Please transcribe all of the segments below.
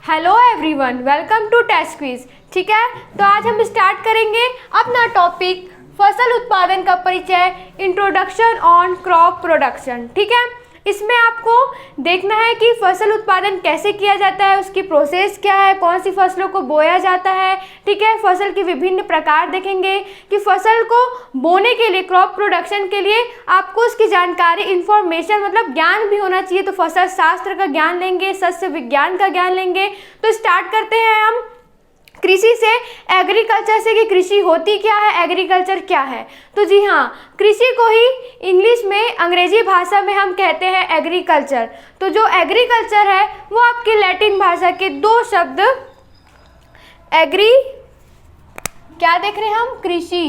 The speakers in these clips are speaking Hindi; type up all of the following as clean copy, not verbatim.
Hello everyone, welcome to test quiz. ठीक है, तो आज हम स्टार्ट करेंगे अपना टॉपिक फसल उत्पादन का परिचय, इंट्रोडक्शन ऑन क्रॉप प्रोडक्शन। ठीक है, इसमें आपको देखना है कि फसल उत्पादन कैसे किया जाता है, उसकी प्रोसेस क्या है, कौन सी फसलों को बोया जाता है। ठीक है, फसल की विभिन्न प्रकार देखेंगे कि फसल को बोने के लिए, क्रॉप प्रोडक्शन के लिए आपको उसकी जानकारी, इंफॉर्मेशन मतलब ज्ञान भी होना चाहिए। तो फसल शास्त्र का ज्ञान लेंगे, सस्य विज्ञान का ज्ञान लेंगे। तो स्टार्ट करते हैं हम कृषि से, एग्रीकल्चर से कि कृषि होती क्या है, एग्रीकल्चर क्या है। तो जी हाँ, कृषि को ही इंग्लिश में, अंग्रेजी भाषा में हम कहते हैं एग्रीकल्चर। तो जो एग्रीकल्चर है वो आपके लैटिन भाषा के दो शब्द एग्री, क्या देख रहे हैं हम, कृषि,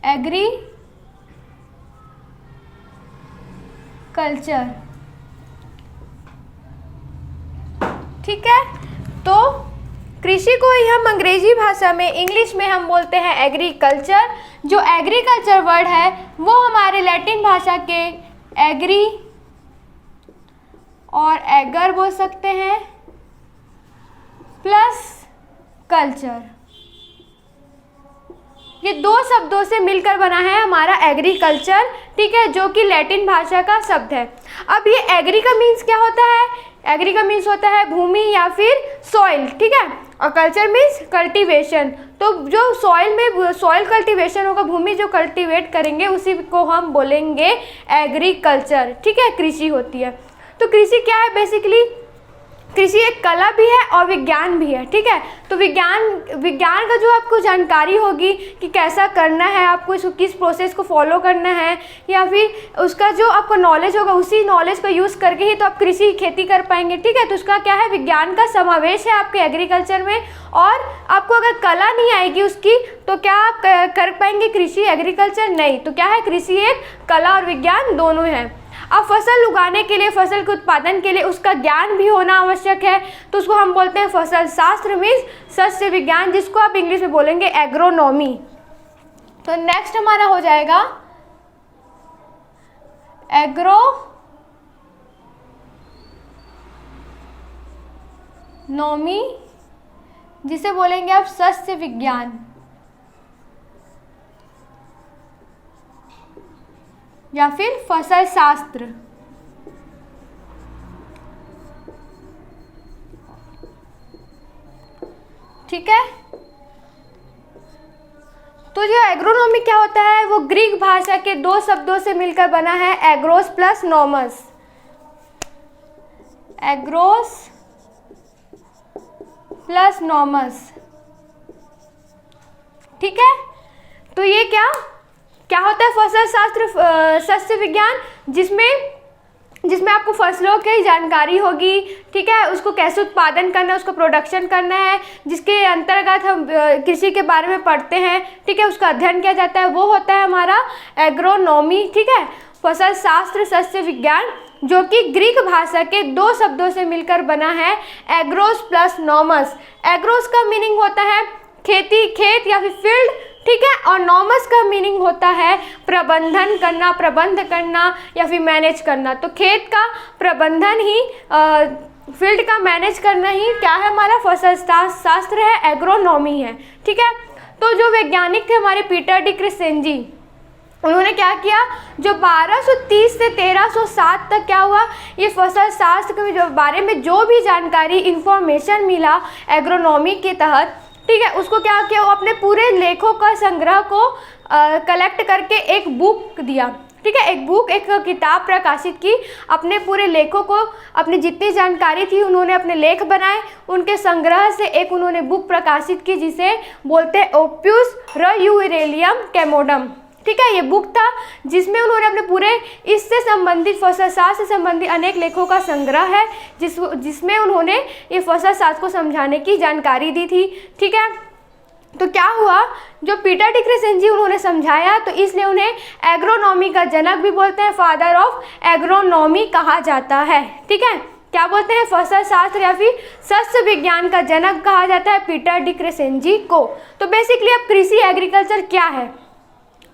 एग्री कल्चर। ठीक है, तो कृषि को ही हम अंग्रेजी भाषा में, इंग्लिश में हम बोलते हैं एग्रीकल्चर। जो एग्रीकल्चर वर्ड है वो हमारे लैटिन भाषा के एग्री और एगर बोल सकते हैं प्लस कल्चर, ये दो शब्दों से मिलकर बना है हमारा एग्रीकल्चर। ठीक है, जो कि लैटिन भाषा का शब्द है। अब ये एग्री का मीन्स क्या होता है? एग्री का मीन्स होता है भूमि या फिर सॉइल। ठीक है, और कल्चर मीन्स कल्टीवेशन। तो जो सॉइल में, सॉइल कल्टीवेशन होगा, भूमि जो कल्टीवेट करेंगे उसी को हम बोलेंगे एग्रीकल्चर। ठीक है, कृषि होती है। तो कृषि क्या है? बेसिकली कृषि एक कला भी है और विज्ञान भी है। ठीक है, तो विज्ञान का जो आपको जानकारी होगी कि कैसा करना है, आपको इसको किस प्रोसेस को फॉलो करना है, या फिर उसका जो आपको नॉलेज होगा, उसी नॉलेज को यूज़ करके ही तो आप कृषि, खेती कर पाएंगे। ठीक है, तो उसका क्या है, विज्ञान का समावेश है आपके एग्रीकल्चर में। और आपको अगर कला नहीं आएगी उसकी, तो क्या आप कर पाएंगे कृषि, एग्रीकल्चर? नहीं। तो क्या है, कृषि एक कला और विज्ञान दोनों है। अब फसल उगाने के लिए, फसल के उत्पादन के लिए उसका ज्ञान भी होना आवश्यक है। तो उसको हम बोलते हैं फसल शास्त्र मीन्स सस्य विज्ञान, जिसको आप इंग्लिश में बोलेंगे एग्रोनॉमी। तो नेक्स्ट हमारा हो जाएगा एग्रोनॉमी, जिसे बोलेंगे आप सस्य विज्ञान या फिर फसल शास्त्र। ठीक है, तो जो एग्रोनॉमी क्या होता है, वो ग्रीक भाषा के दो शब्दों से मिलकर बना है, agarose plus nomos. Agarose plus nomos. ठीक है, तो ये क्या होता है, फसल शास्त्र, सस्य विज्ञान, जिसमें आपको फसलों की जानकारी होगी। ठीक है, उसको कैसे उत्पादन करना है, उसको प्रोडक्शन करना है, जिसके अंतर्गत हम कृषि के बारे में पढ़ते हैं। ठीक है, उसका अध्ययन किया जाता है, वो होता है हमारा एग्रोनॉमी। ठीक है, फसल शास्त्र, सस्य विज्ञान, जो कि ग्रीक भाषा के दो शब्दों से मिलकर बना है, एग्रोस प्लस नॉमस। एग्रोस का मीनिंग होता है खेती, खेत या फिर फील्ड। ठीक है, और नॉमस का मीनिंग होता है प्रबंधन करना, प्रबंध करना या फिर मैनेज करना। तो खेत का प्रबंधन ही, फील्ड का मैनेज करना ही क्या है, हमारा फसल शास्त्र है, एग्रोनॉमी है। ठीक है, तो जो वैज्ञानिक थे हमारे पीटर डी क्रेसेंजी, उन्होंने क्या किया, जो 1230 से 1307 तक क्या हुआ, ये फसल शास्त्र के बारे में जो भी जानकारी, इंफॉर्मेशन मिला एग्रोनॉमी के तहत, ठीक है, उसको क्या किया, वो अपने पूरे लेखों का संग्रह को कलेक्ट करके एक बुक दिया। ठीक है, एक किताब प्रकाशित की, अपने पूरे लेखों को, अपनी जितनी जानकारी थी उन्होंने अपने लेख बनाए, उनके संग्रह से एक उन्होंने बुक प्रकाशित की, जिसे बोलते हैं ओप्यूस रयूरेलियम कैमोडम। ठीक है, ये बुक था जिसमें उन्होंने अपने पूरे इससे संबंधित, फसल शास्त्र से संबंधित अनेक लेखों का संग्रह है, जिसमें उन्होंने ये फसल शास्त्र को समझाने की जानकारी दी थी। ठीक है, तो क्या हुआ, जो पीटर डी क्रेसेंजी उन्होंने समझाया, तो इसलिए उन्हें एग्रोनॉमी का जनक भी बोलते हैं, फादर ऑफ एग्रोनॉमी कहा जाता है। ठीक है, क्या बोलते हैं, फसल शास्त्र या फिर सस्य विज्ञान का जनक कहा जाता है पीटर डी क्रेसेंजी को। तो बेसिकली अब कृषि, एग्रीकल्चर क्या है,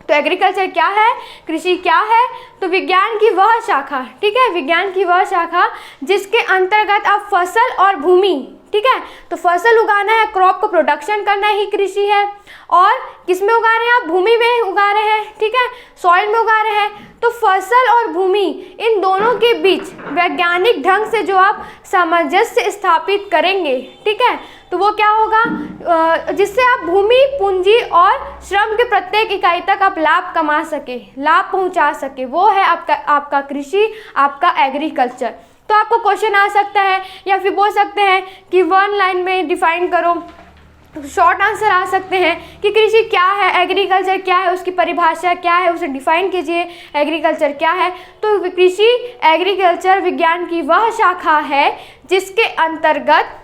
तो एग्रीकल्चर क्या है, कृषि क्या है, तो विज्ञान की वह शाखा, ठीक है, विज्ञान की वह शाखा जिसके अंतर्गत आप फसल और भूमि, ठीक है, तो फसल उगाना है, क्रॉप को प्रोडक्शन करना ही कृषि है। और किसमें उगा रहे हैं आप, भूमि में उगा रहे हैं, ठीक है, सॉइल में उगा रहे हैं। तो फसल और भूमि इन दोनों के बीच वैज्ञानिक ढंग से जो आप सामंजस्य स्थापित करेंगे, ठीक है, तो वो क्या होगा, जिससे आप भूमि, पूंजी और श्रम के प्रत्येक इकाई तक आप लाभ कमा सके, लाभ पहुंचा सके, वो है आपका कृषि, आपका एग्रीकल्चर। तो आपको क्वेश्चन आ सकता है या फिर बोल सकते हैं कि 1 लाइन में डिफाइन करो, शॉर्ट आंसर आ सकते हैं कि कृषि क्या है, एग्रीकल्चर क्या है, उसकी परिभाषा क्या है, उसे डिफाइन कीजिए, एग्रीकल्चर क्या है। तो कृषि एग्रीकल्चर विज्ञान की वह शाखा है जिसके अंतर्गत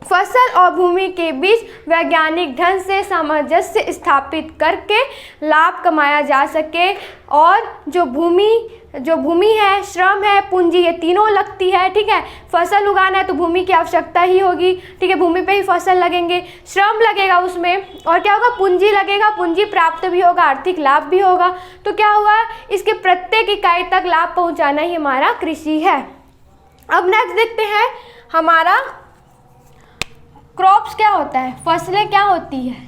फसल और भूमि के बीच वैज्ञानिक ढंग से सामंजस्य स्थापित करके लाभ कमाया जा सके, और जो भूमि है, श्रम है, पूंजी, ये तीनों लगती है, ठीक है। फसल उगाना है तो भूमि की आवश्यकता ही होगी, ठीक है, भूमि पे ही फसल लगेंगे, श्रम लगेगा उसमें, और क्या होगा, पूंजी लगेगा, पूंजी प्राप्त भी होगा, आर्थिक लाभ भी होगा। तो क्या हुआ, इसके प्रत्येक इकाई तक लाभ पहुंचाना ही हमारा कृषि है। अब नेक्स्ट देखते हैं हमारा क्रॉप्स क्या होता है, फसलें क्या होती है।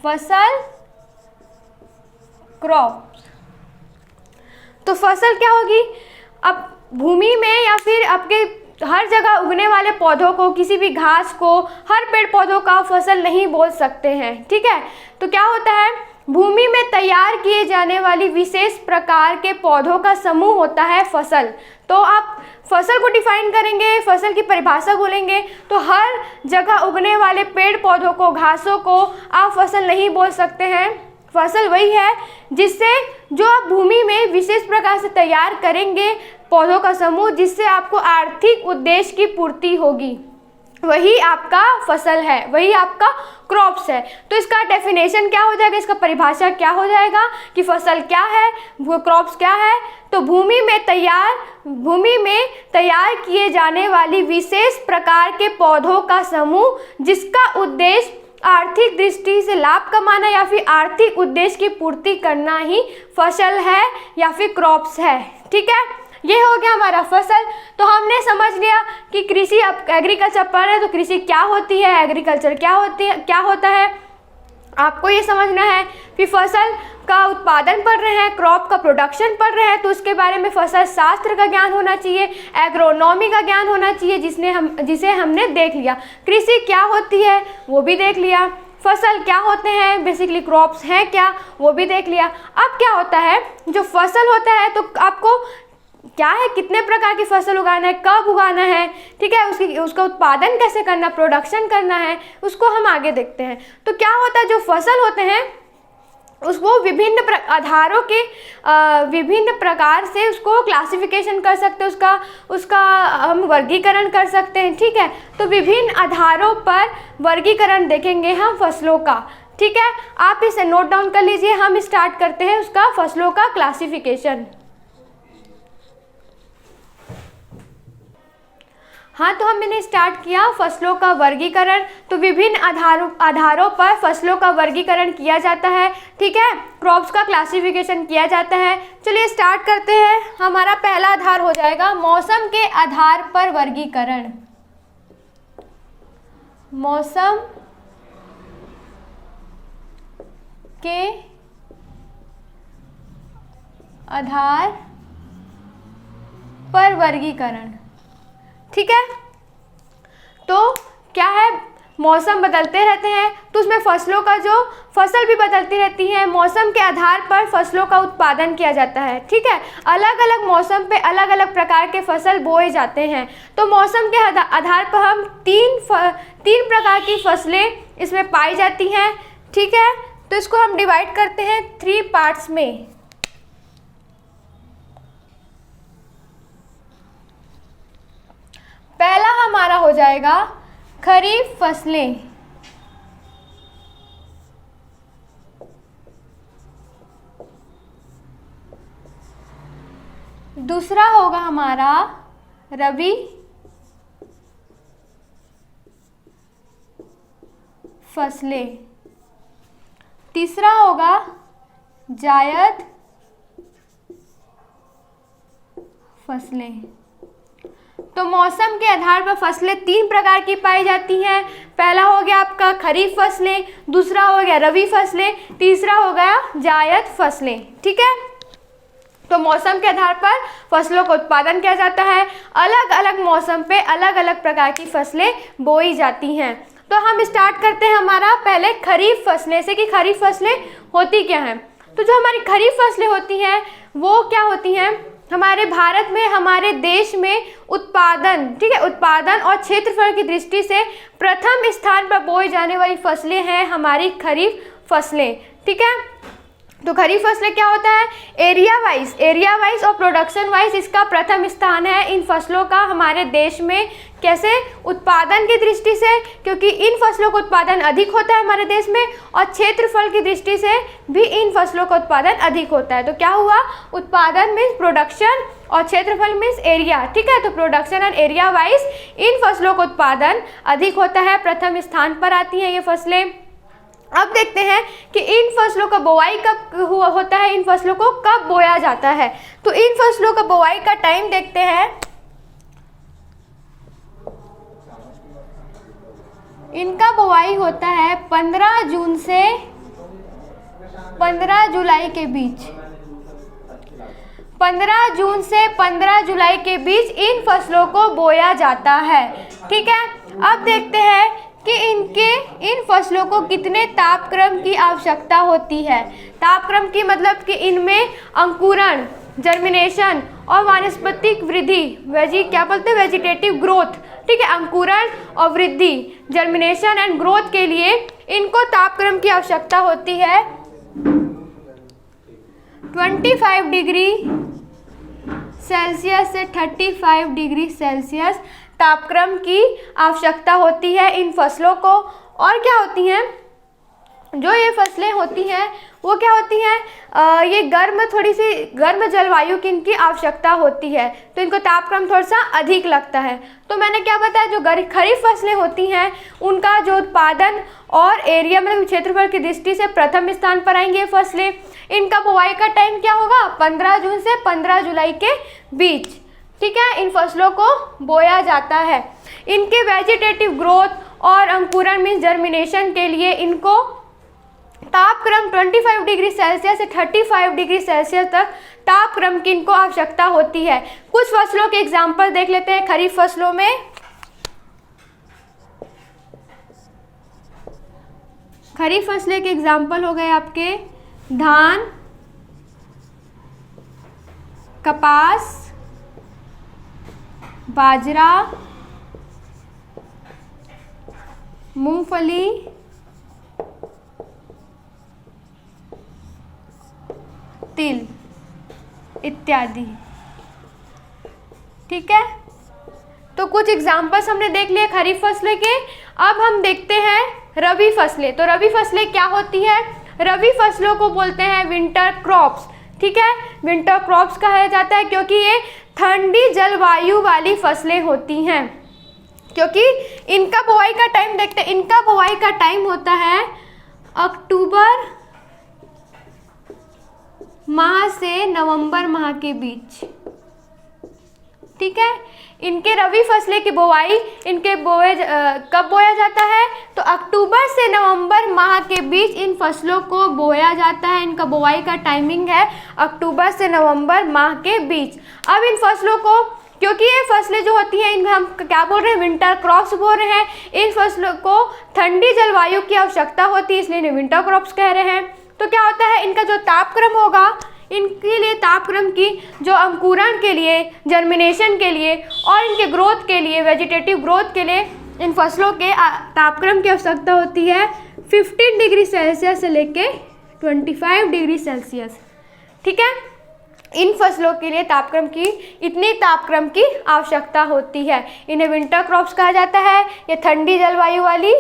फसल, क्रॉप्स, तो फसल क्या होगी, अब भूमि में या फिर आपके हर जगह उगने वाले पौधों को, किसी भी घास को, हर पेड़ पौधों का फसल नहीं बोल सकते हैं, ठीक है। तो क्या होता है, भूमि में तैयार किए जाने वाली विशेष प्रकार के पौधों का समूह होता है फसल। तो आप फसल को डिफाइन करेंगे, फसल की परिभाषा बोलेंगे, तो हर जगह उगने वाले पेड़ पौधों को, घासों को आप फसल नहीं बोल सकते हैं। फसल वही है जिससे जो आप भूमि में विशेष प्रकार से तैयार करेंगे पौधों का समूह, जिससे आपको आर्थिक उद्देश्य की पूर्ति होगी, वही आपका फसल है, वही आपका क्रॉप्स है। तो इसका डेफिनेशन क्या हो जाएगा, इसका परिभाषा क्या हो जाएगा कि फसल क्या है, वो क्रॉप्स क्या है। तो भूमि में तैयार किए जाने वाली विशेष प्रकार के पौधों का समूह जिसका उद्देश्य आर्थिक दृष्टि से लाभ कमाना या फिर आर्थिक उद्देश्य की पूर्ति करना ही फसल है या फिर क्रॉप्स है, ठीक है। ये हो गया हमारा फसल। तो हमने समझ लिया कि कृषि, अब एग्रीकल्चर पढ़ रहे हैं तो कृषि क्या होती है, एग्रीकल्चर क्या होता है, आपको ये समझना है। फिर फसल का उत्पादन पढ़ रहे हैं, क्रॉप का प्रोडक्शन पढ़ रहे हैं, तो उसके बारे में फसल शास्त्र का ज्ञान होना चाहिए, एग्रोनॉमी का ज्ञान होना चाहिए, जिसे हमने देख लिया। कृषि क्या होती है वो भी देख लिया, फसल क्या होते हैं, बेसिकली क्रॉप्स हैं क्या, वो भी देख लिया। अब क्या होता है, जो फसल होता है तो आपको क्या है, कितने प्रकार की फसल उगाना है, कब उगाना है, ठीक है, उसका उत्पादन कैसे करना, प्रोडक्शन करना है, उसको हम आगे देखते हैं। तो क्या होता है, जो फसल होते हैं उसको विभिन्न आधारों के विभिन्न प्रकार से उसको क्लासिफिकेशन कर सकते हैं, उसका हम वर्गीकरण कर सकते हैं, ठीक है। तो विभिन्न आधारों पर वर्गीकरण देखेंगे हम फसलों का, ठीक है। आप इसे नोट डाउन कर लीजिए। हम स्टार्ट करते हैं उसका फसलों का क्लासिफिकेशन। हाँ, तो हमने स्टार्ट किया फसलों का वर्गीकरण। तो विभिन्न आधारों पर फसलों का वर्गीकरण किया जाता है, ठीक है, क्रॉप्स का क्लासिफिकेशन किया जाता है। चलिए स्टार्ट करते हैं। हमारा पहला आधार हो जाएगा मौसम के आधार पर वर्गीकरण। मौसम के आधार पर वर्गीकरण, ठीक है। तो क्या है, मौसम बदलते रहते हैं तो उसमें फसलों का जो फसल भी बदलती रहती है, मौसम के आधार पर फसलों का उत्पादन किया जाता है, ठीक है। अलग अलग मौसम पे अलग अलग प्रकार के फसल बोए जाते हैं। तो मौसम के आधार पर हम तीन प्रकार की फसलें इसमें पाई जाती हैं, ठीक है। तो इसको हम डिवाइड करते हैं 3 पार्ट्स में। पहला हमारा हो जाएगा खरीफ फसलें, दूसरा होगा हमारा रबी फसलें, तीसरा होगा जायद फसलें। तो मौसम के आधार पर फसलें 3 प्रकार की पाई जाती हैं। पहला हो गया आपका खरीफ फसलें, दूसरा हो गया रबी फसलें, तीसरा हो गया जायद फसलें। ठीक है, तो मौसम के आधार पर फसलों का उत्पादन किया जाता है। अलग अलग मौसम पे अलग अलग प्रकार की फसलें बोई जाती हैं। तो हम स्टार्ट करते हैं हमारा पहले खरीफ फसलें से कि खरीफ फसलें होती क्या हैं। तो जो हमारी खरीफ फसलें होती हैं वो क्या होती हैं, हमारे भारत में, हमारे देश में उत्पादन, ठीक है, उत्पादन और क्षेत्रफल की दृष्टि से प्रथम स्थान पर बोई जाने वाली फसलें हैं हमारी खरीफ फसलें। ठीक है, तो खरीफ फसलें क्या होता है, एरिया वाइज और प्रोडक्शन वाइज इसका प्रथम स्थान है इन फसलों का हमारे देश में। कैसे, उत्पादन की दृष्टि से, क्योंकि इन फसलों का उत्पादन अधिक होता है हमारे देश में, और क्षेत्रफल की दृष्टि से भी इन फसलों का उत्पादन अधिक होता है। तो क्या हुआ, उत्पादन मीन्स प्रोडक्शन और क्षेत्रफल मीन्स एरिया। ठीक है, तो प्रोडक्शन एंड एरिया वाइज इन फसलों का उत्पादन अधिक होता है, प्रथम स्थान पर आती हैं ये फसलें। अब देखते हैं कि इन फसलों का बुआई कब होता है, इन फसलों को कब बोया जाता है। तो इन फसलों का बुआई का टाइम देखते हैं। इनका बुआई होता है 15 जून से 15 जुलाई के बीच। 15 जून से 15 जुलाई के बीच इन फसलों को बोया जाता है। ठीक है, अब देखते हैं कि इन फसलों को कितने तापक्रम की आवश्यकता होती है। तापक्रम की मतलब कि इनमें अंकुरण, जर्मिनेशन और वानस्पतिक वृद्धि, क्या बोलते हैं, वेजिटेटिव ग्रोथ। ठीक है, अंकुरण और वृद्धि, जर्मिनेशन एंड ग्रोथ के लिए इनको तापक्रम की आवश्यकता होती है 25 डिग्री सेल्सियस से 35 डिग्री सेल्सियस तापक्रम की आवश्यकता होती है इन फसलों को। और क्या होती हैं, जो ये फसलें होती हैं वो क्या होती हैं, ये थोड़ी सी गर्म जलवायु की इनकी आवश्यकता होती है, तो इनको तापक्रम थोड़ा सा अधिक लगता है। तो मैंने क्या बताया, जो खरीफ फसलें होती हैं उनका जो उत्पादन और एरिया मतलब क्षेत्रफल की दृष्टि से प्रथम स्थान पर आएंगे ये फसलें। इनका बुआई का टाइम क्या होगा, 15 जून से 15 जुलाई के बीच। ठीक है, इन फसलों को बोया जाता है। इनके वेजिटेटिव ग्रोथ और अंकुरण मीन्स जर्मिनेशन के लिए इनको तापक्रम 25 डिग्री सेल्सियस से 35 डिग्री सेल्सियस तक तापक्रम की इनको आवश्यकता होती है। कुछ फसलों के एग्जाम्पल देख लेते हैं खरीफ फसलों में। खरीफ फसलें के एग्जाम्पल हो गए आपके धान, कपास, बाजरा, मूंगफली, तिल इत्यादि। ठीक है, तो कुछ एग्जाम्पल्स हमने देख लिए खरीफ फसलें के। अब हम देखते हैं रबी फसलें। तो रबी फसलें क्या होती है, रबी फसलों को बोलते हैं विंटर क्रॉप्स। ठीक है, विंटर क्रॉप्स कहा जाता है क्योंकि ये ठंडी जलवायु वाली फसलें होती हैं। क्योंकि इनका बुआई का टाइम देखते हैं, इनका बुआई का टाइम होता है अक्टूबर माह से नवंबर माह के बीच। ठीक है, इनके रबी फसलें की बुआई कब बोया जाता है, तो अक्टूबर से नवंबर माह के बीच इन फसलों को बोया जाता है। इनका बुआई का टाइमिंग है अक्टूबर से नवंबर माह के बीच। अब इन फसलों को, क्योंकि ये फसलें जो होती हैं इनमें हम क्या बोल रहे हैं, विंटर क्रॉप्स बोल रहे हैं। इन फसलों को ठंडी जलवायु की आवश्यकता होती है, इसलिए इन्हें विंटर क्रॉप्स कह रहे हैं। तो क्या होता है, इनका जो तापक्रम होगा, इनके लिए तापक्रम की जो अंकुरण के लिए, जर्मिनेशन के लिए और इनके ग्रोथ के लिए, वेजिटेटिव ग्रोथ के लिए इन फसलों के तापक्रम की आवश्यकता होती है 15 डिग्री सेल्सियस से लेके 25 डिग्री सेल्सियस। ठीक है, इन फसलों के लिए इतनी तापक्रम की आवश्यकता होती है। इन्हें विंटर क्रॉप्स कहा जाता है। ये ठंडी जलवायु वाली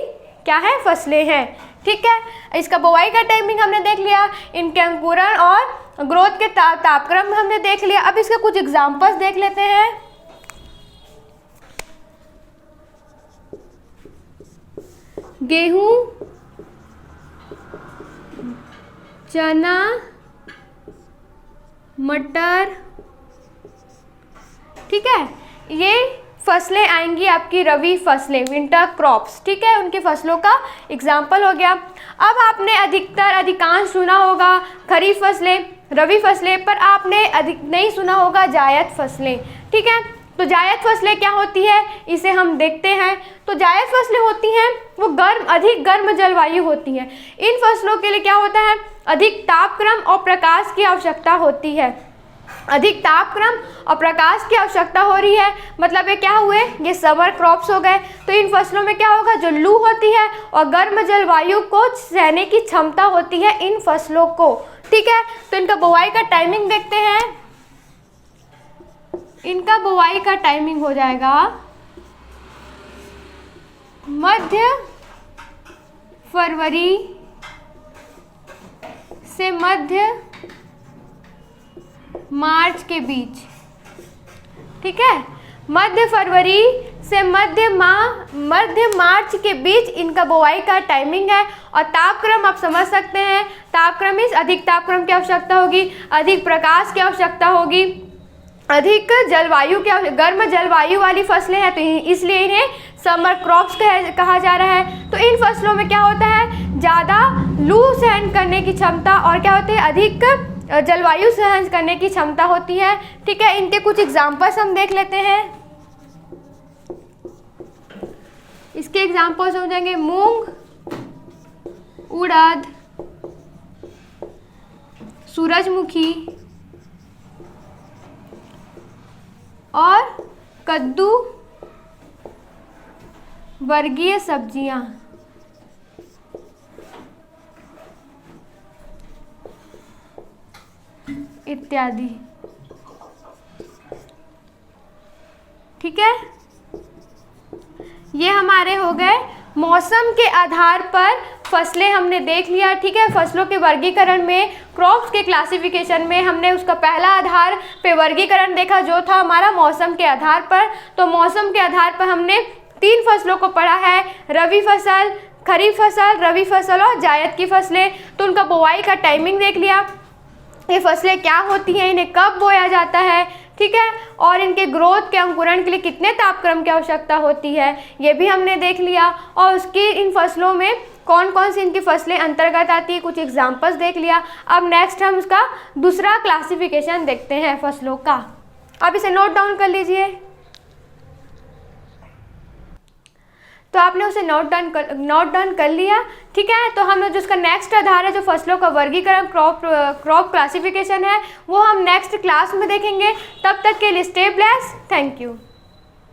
क्या है, फसलें हैं। ठीक है, इसका बुआई का टाइमिंग हमने देख लिया, इनके अंकुरण और ग्रोथ के तापक्रम हमने देख लिया। अब इसके कुछ एग्जांपल्स देख लेते हैं। गेहूं, चना, मटर, ठीक है, ये फसलें आएंगी आपकी रबी फसलें, विंटर क्रॉप्स, ठीक है, उनकी फसलों का एग्जाम्पल हो गया। अब आपने अधिकांश सुना होगा खरीफ फसलें, रबी फसलें, पर आपने नहीं सुना होगा जायद फसलें, ठीक है। तो जायद फसलें क्या होती है, इसे हम देखते हैं। तो जायद फसलें होती हैं वो अधिक गर्म जलवायु होती हैं। इन फसलों के लिए क्या होता है, अधिक तापक्रम और प्रकाश की आवश्यकता होती है। अधिक तापक्रम और प्रकाश की आवश्यकता हो रही है, मतलब ये क्या हुए, ये समर क्रॉप्स हो गए। तो इन फसलों में क्या होगा, जो लू होती है और गर्म जलवायु को सहने की क्षमता होती है इन फसलों को, ठीक है। तो इनका बुवाई का टाइमिंग देखते हैं। इनका बुवाई का टाइमिंग हो जाएगा मध्य फरवरी से मध्य मार्च के बीच, ठीक है। मध्य फरवरी से मध्य मार्च के बीच इनका बुवाई का टाइमिंग है। और तापक्रम आप समझ सकते हैं, तापक्रम इस अधिक तापक्रम की आवश्यकता होगी, अधिक प्रकाश की आवश्यकता होगी, अधिक जलवायु की, गर्म जलवायु वाली फसलें हैं, तो इसलिए इन्हें समर क्रॉप्स कहा जा रहा है। तो इन फसलों में क्या होता है, ज़्यादा लू सहन करने की क्षमता और क्या होती है, अधिक जलवायु सहन करने की क्षमता होती है, ठीक है। इनके कुछ एग्जाम्पल्स हम देख लेते हैं। इसके एग्जाम्पल्स हो जाएंगे मूंग, उड़द, सूरजमुखी और कद्दू वर्गीय सब्जियां। इत्यादि, ठीक है। ये हमारे हो गए मौसम के आधार पर फसलें हमने देख लिया, ठीक है। फसलों के वर्गीकरण में, क्रॉप्स के क्लासिफिकेशन में हमने उसका पहला आधार पे वर्गीकरण देखा जो था हमारा मौसम के आधार पर। तो मौसम के आधार पर हमने 3 फसलों को पढ़ा है, रबी फसल, खरीफ फसल, रबी फसल और जायद की फसलें। तो उनका बुवाई का टाइमिंग देख लिया, ये फसलें क्या होती हैं, इन्हें कब बोया जाता है, ठीक है, और इनके ग्रोथ के अंकुरण के लिए कितने तापक्रम की आवश्यकता होती है, ये भी हमने देख लिया। और उसकी इन फसलों में कौन कौन सी इनकी फसलें अंतर्गत आती है, कुछ एग्जाम्पल्स देख लिया। अब नेक्स्ट हम उसका दूसरा क्लासिफिकेशन देखते हैं फसलों का। आप इसे नोट डाउन कर लीजिए। तो आपने उसे नोट डाउन कर लिया, ठीक है। तो हम जो उसका नेक्स्ट आधार है, जो फसलों का वर्गीकरण, क्रॉप क्लासिफिकेशन है, वो हम नेक्स्ट क्लास में देखेंगे। तब तक के लिए स्टे ब्लेस्ड, थैंक यू।